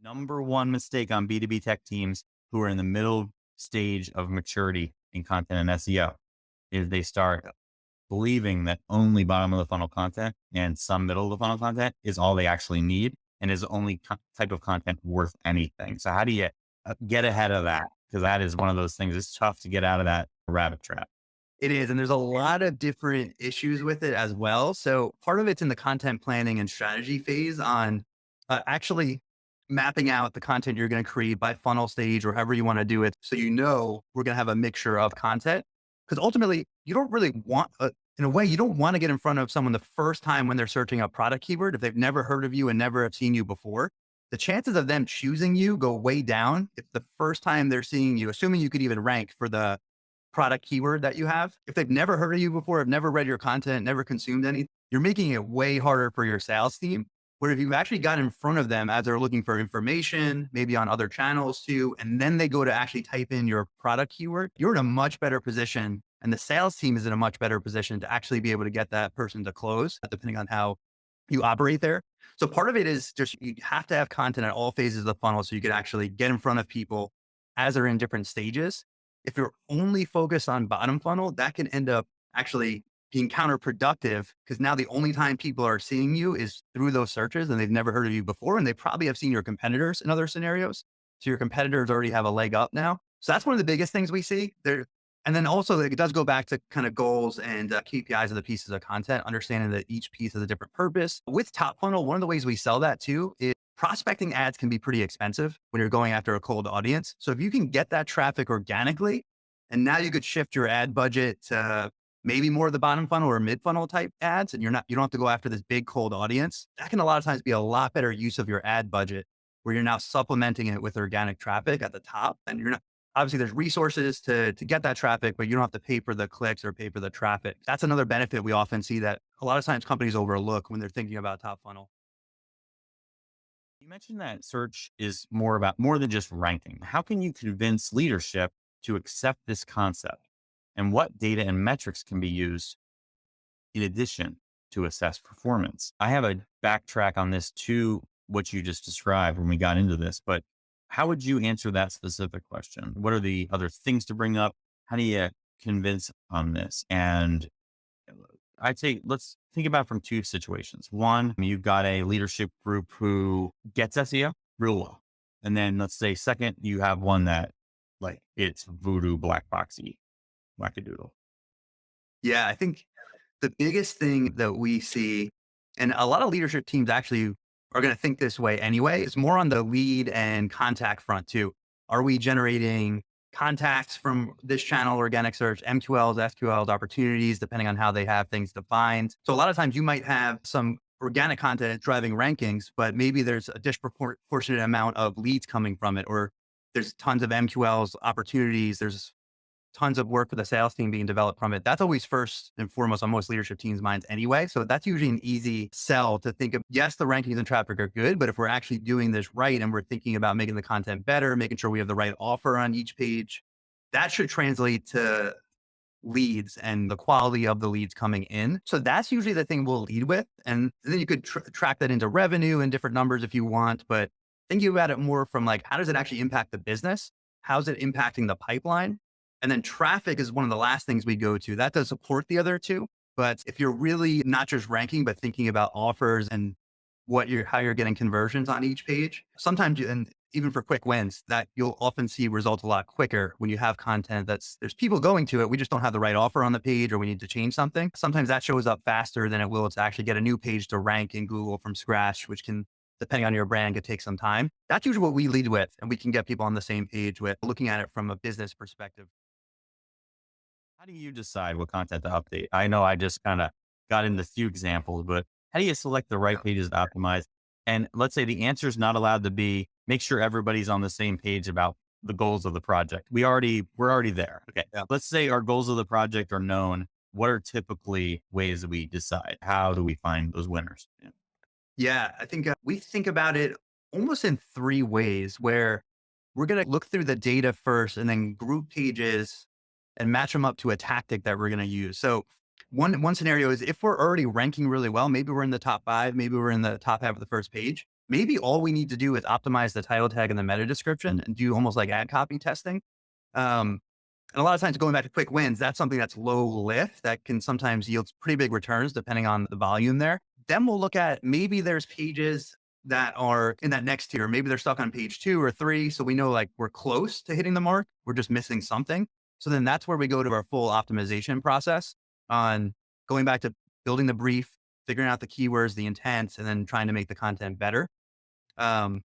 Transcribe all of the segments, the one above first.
Number one mistake on B2B tech teams who are in the middle stage of maturity in content and SEO is they start believing that only bottom of the funnel content and some middle of the funnel content is all they actually need and is the only type of content worth anything. So how do you get ahead of that? Because that is one of those things. It's tough to get out of that rabbit trap. It is. And there's a lot of different issues with it as well. So part of it's in the content planning and strategy phase on actually mapping out the content you're going to create by funnel stage or however you want to do it. So, we're going to have a mixture of content because ultimately you don't really want, in a way, you don't want to get in front of someone the first time when they're searching a product keyword. If they've never heard of you and never have seen you before, the chances of them choosing you go way down if the first time they're seeing you, assuming you could even rank for the product keyword that you have. If they've never heard of you before, have never read your content, never consumed any, you're making it way harder for your sales team. Where if you've actually got in front of them as they're looking for information, maybe on other channels too, and then they go to actually type in your product keyword, you're in a much better position. And the sales team is in a much better position to actually be able to get that person to close, depending on how you operate there. So part of it is just you have to have content at all phases of the funnel so you can actually get in front of people as they're in different stages. If you're only focused on bottom funnel, that can end up actually being counterproductive because now the only time people are seeing you is through those searches and they've never heard of you before. And they probably have seen your competitors in other scenarios. So your competitors already have a leg up now. So that's one of the biggest things we see there. And then also it does go back to kind of goals and KPIs of the pieces of content, understanding that each piece has a different purpose. With top funnel, one of the ways we sell that too is prospecting ads can be pretty expensive when you're going after a cold audience. So if you can get that traffic organically, and now you could shift your ad budget to maybe more of the bottom funnel or mid funnel type ads, and you don't have to go after this big cold audience. That can a lot of times be a lot better use of your ad budget where you're now supplementing it with organic traffic at the top. And you're not, obviously there's resources to get that traffic, but you don't have to pay for the clicks or pay for the traffic. That's another benefit we often see that a lot of times companies overlook when they're thinking about top funnel. You mentioned that search is more than just ranking. How can you convince leadership to accept this concept? And what data and metrics can be used in addition to assess performance? I have a backtrack on this to what you just described when we got into this, but how would you answer that specific question? What are the other things to bring up? How do you convince on this? And I'd say let's think about it from two situations. One, you've got a leadership group who gets SEO real well. And then let's say second, you have one that like it's voodoo black boxy wackadoodle. Yeah, I think the biggest thing that we see, and a lot of leadership teams actually are going to think this way anyway, is more on the lead and contact front too. Are we generating contacts from this channel, organic search, MQLs, SQLs, opportunities, depending on how they have things defined? So a lot of times you might have some organic content driving rankings, but maybe there's a disproportionate amount of leads coming from it, or there's tons of MQLs, opportunities. There's tons of work for the sales team being developed from it. That's always first and foremost on most leadership teams' minds anyway. So that's usually an easy sell to think of. Yes, the rankings and traffic are good, but if we're actually doing this right and we're thinking about making the content better, making sure we have the right offer on each page, that should translate to leads and the quality of the leads coming in. So that's usually the thing we'll lead with. And then you could track that into revenue and different numbers if you want, but thinking about it more from like, how does it actually impact the business? How's it impacting the pipeline? And then traffic is one of the last things we go to. That does support the other two. But if you're really not just ranking, but thinking about offers and how you're getting conversions on each page, sometimes and even for quick wins, that you'll often see results a lot quicker when you have content there's people going to it. We just don't have the right offer on the page or we need to change something. Sometimes that shows up faster than it will to actually get a new page to rank in Google from scratch, which can, depending on your brand, could take some time. That's usually what we lead with. And we can get people on the same page with looking at it from a business perspective. How do you decide what content to update? I know I just kind of got into a few examples, but how do you select the right pages to optimize? And let's say the answer is not allowed to be make sure everybody's on the same page about the goals of the project. We're already there. Okay. Yeah. Let's say our goals of the project are known. What are typically ways that we decide? How do we find those winners? Yeah. Yeah, I think we think about it almost in three ways where we're going to look through the data first and then group pages and match them up to a tactic that we're going to use. So one scenario is if we're already ranking really well, maybe we're in the top five, maybe we're in the top half of the first page. maybe all we need to do is optimize the title tag and the meta description and do almost like ad copy testing. Um, and a lot of times going back to quick wins, that's something that's low lift that can sometimes yield pretty big returns depending on the volume there. Then we'll look at maybe there's pages that are in that next tier. Maybe they're stuck on page 2 or 3. So we know like we're close to hitting the mark. We're just missing something. So then that's where we go to our full optimization process on going back to building the brief, figuring out the keywords, the intents, and then trying to make the content better. Um,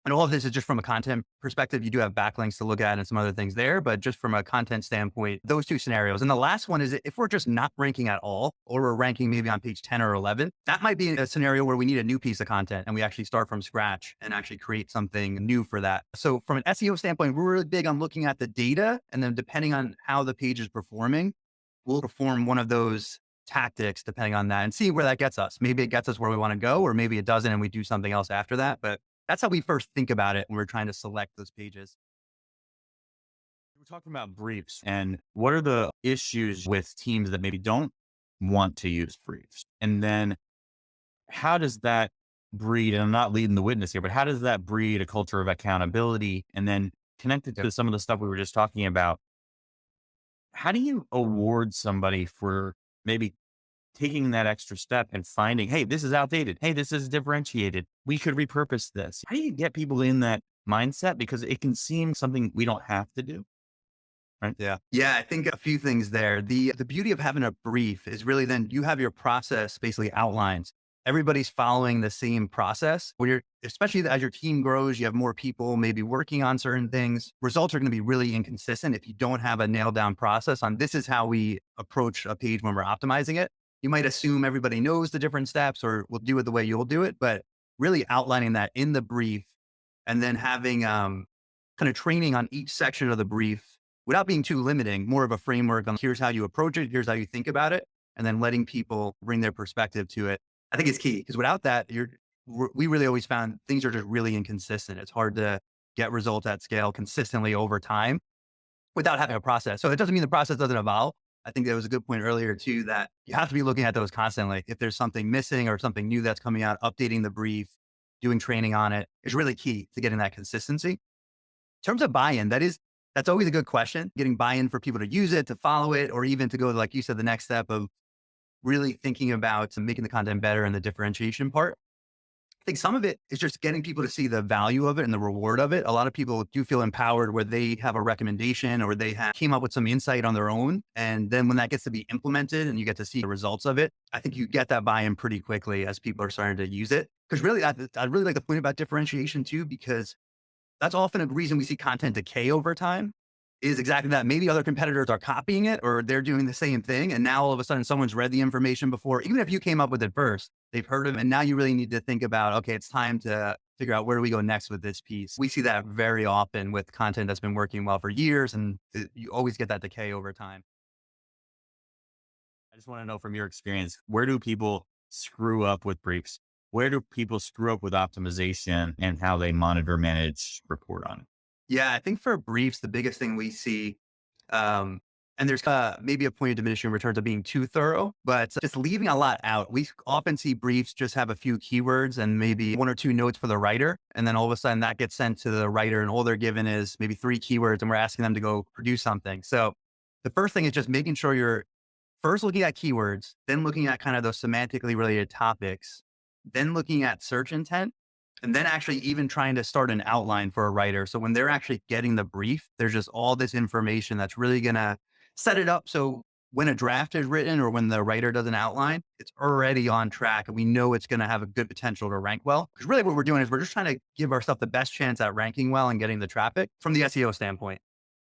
and all of this is just from a content perspective. You do have backlinks to look at and some other things there, but just from a content standpoint, those two scenarios. And the last one is if we're just not ranking at all, or we're ranking maybe on page 10 or 11, that might be a scenario where we need a new piece of content and we actually start from scratch and actually create something new for that. So from an SEO standpoint, we're really big on looking at the data. And then depending on how the page is performing, we'll perform one of those tactics depending on that and see where that gets us. Maybe it gets us where we want to go, or maybe it doesn't and we do something else after that. But that's how we first think about it when we're trying to select those pages. We're talking about briefs and what are the issues with teams that maybe don't want to use briefs? And then how does that breed, and I'm not leading the witness here, but how does that breed a culture of accountability? And then connected to some of the stuff we were just talking about, how do you award somebody for maybe taking that extra step and finding, hey, this is outdated. Hey, this is differentiated. We could repurpose this. How do you get people in that mindset? Because it can seem something we don't have to do. Right. Yeah. Yeah. I think a few things there. The beauty of having a brief is really then you have your process basically outlined. Everybody's following the same process when you're, especially as your team grows, you have more people maybe working on certain things. Results are going to be really inconsistent if you don't have a nailed down process on this is how we approach a page when we're optimizing it. You might assume everybody knows the different steps or will do it the way you'll do it, but really outlining that in the brief and then having kind of training on each section of the brief without being too limiting, more of a framework on here's how you approach it, here's how you think about it, and then letting people bring their perspective to it. I think it's key because without that, we really always found things are just really inconsistent. It's hard to get results at scale consistently over time without having a process. So it doesn't mean the process doesn't evolve. I think there was a good point earlier too, that you have to be looking at those constantly. If there's something missing or something new that's coming out, updating the brief, doing training on it is really key to getting that consistency. In terms of buy-in, that's always a good question, getting buy-in for people to use it, to follow it, or even to go, like you said, the next step of really thinking about making the content better and the differentiation part. I think some of it is just getting people to see the value of it and the reward of it. A lot of people do feel empowered where they have a recommendation or they came up with some insight on their own. And then when that gets to be implemented and you get to see the results of it, I think you get that buy-in pretty quickly as people are starting to use it. Because really, I really like the point about differentiation too, because that's often a reason we see content decay over time is exactly that. Maybe other competitors are copying it or they're doing the same thing. And now all of a sudden someone's read the information before, even if you came up with it first, they've heard of it. And now you really need to think about, okay, it's time to figure out where do we go next with this piece. We see that very often with content that's been working well for years and you always get that decay over time. I just want to know from your experience, where do people screw up with briefs? Where do people screw up with optimization and how they monitor, manage, report on it? Yeah, I think for briefs, the biggest thing we see, and there's maybe a point of diminishing returns of being too thorough, but just leaving a lot out. We often see briefs just have a few keywords and maybe one or two notes for the writer. And then all of a sudden that gets sent to the writer and all they're given is maybe 3 keywords and we're asking them to go produce something. So the first thing is just making sure you're first looking at keywords, then looking at kind of those semantically related topics, then looking at search intent, and then actually even trying to start an outline for a writer. So when they're actually getting the brief, there's just all this information that's really going to set it up. So when a draft is written or when the writer does an outline, it's already on track and we know it's going to have a good potential to rank well. Because really what we're doing is we're just trying to give ourselves the best chance at ranking well and getting the traffic from the SEO standpoint.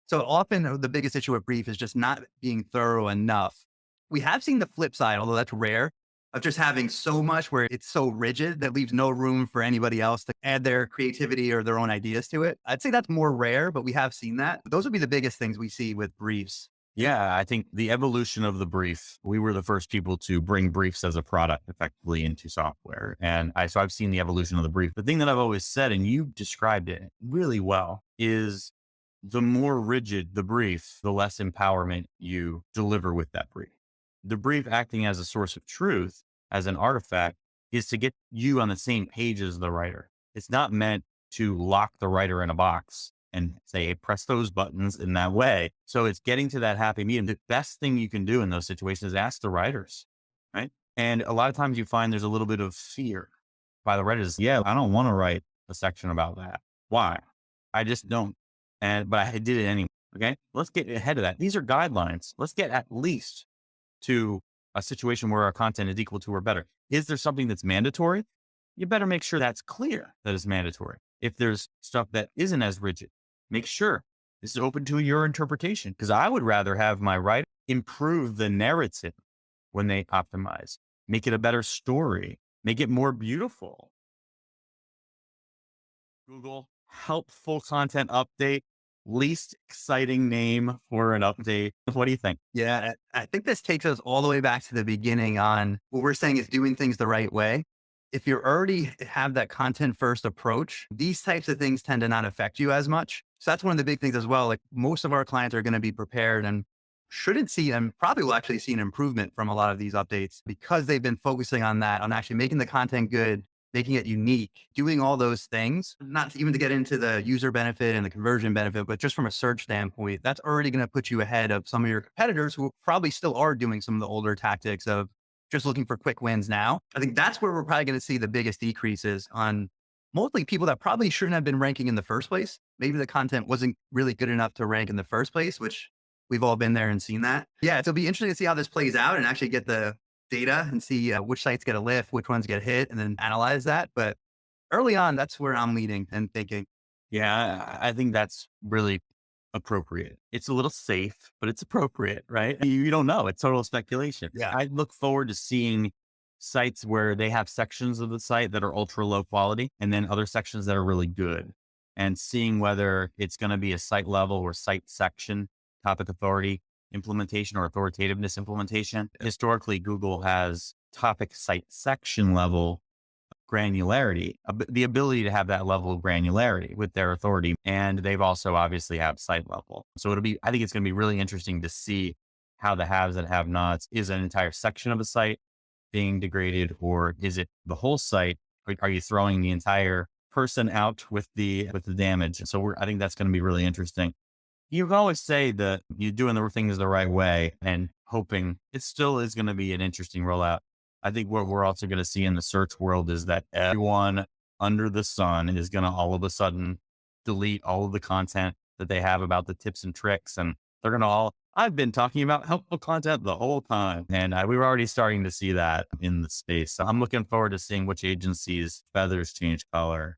So often the biggest issue with brief is just not being thorough enough. We have seen the flip side, although that's rare, of just having so much where it's so rigid that leaves no room for anybody else to add their creativity or their own ideas to it. I'd say that's more rare, but we have seen that. Those would be the biggest things we see with briefs. Yeah, I think the evolution of the brief, we were the first people to bring briefs as a product effectively into software. And so I've seen the evolution of the brief. The thing that I've always said, and you described it really well, is the more rigid the brief, the less empowerment you deliver with that brief. The brief acting as a source of truth, as an artifact, is to get you on the same page as the writer. It's not meant to lock the writer in a box and say, hey, press those buttons in that way. So it's getting to that happy medium. The best thing you can do in those situations is ask the writers, right? And a lot of times you find there's a little bit of fear by the writers. Yeah, I don't want to write a section about that. Why? I just don't. But I did it anyway. Okay. Let's get ahead of that. These are guidelines. Let's get at least to a situation where our content is equal to or better. Is there something that's mandatory? You better make sure that's clear that it's mandatory. If there's stuff that isn't as rigid, make sure this is open to your interpretation. Because I would rather have my writer improve the narrative when they optimize, make it a better story, make it more beautiful. Google helpful content update, least exciting name for an update. What do you think? Yeah, I think this takes us all the way back to the beginning on what we're saying is doing things the right way. If you already have that content first approach, these types of things tend to not affect you as much. So that's one of the big things as well. Like most of our clients are going to be prepared and shouldn't see and probably will actually see an improvement from a lot of these updates because they've been focusing on that, on actually making the content good, making it unique, doing all those things, not even to get into the user benefit and the conversion benefit, but just from a search standpoint, that's already going to put you ahead of some of your competitors who probably still are doing some of the older tactics of just looking for quick wins now. I think that's where we're probably going to see the biggest decreases on mostly people that probably shouldn't have been ranking in the first place. Maybe the content wasn't really good enough to rank in the first place, which we've all been there and seen that. Yeah, it'll be interesting to see how this plays out and actually get the data and see which sites get a lift, which ones get hit, and then analyze that. But early on, that's where I'm leading and thinking. Yeah, I think that's really appropriate. It's a little safe, but it's appropriate, right? You don't know. It's total speculation. Yeah. I look forward to seeing sites where they have sections of the site that are ultra low quality and then other sections that are really good, and seeing whether it's going to be a site level or site section, topic authority implementation or authoritativeness implementation. Historically, Google has topic site section level granularity, the ability to have that level of granularity with their authority. And they've also obviously have site level. So I think it's going to be really interesting to see how the haves and have nots is an entire section of a site being degraded, or is it the whole site? Are you throwing the entire person out with the damage? So I think that's going to be really interesting. You can always say that you're doing the things the right way and hoping it still is going to be an interesting rollout. I think what we're also going to see in the search world is that everyone under the sun is going to all of a sudden delete all of the content that they have about the tips and tricks. And they're going to I've been talking about helpful content the whole time. And we were already starting to see that in the space. So I'm looking forward to seeing which agencies' feathers change color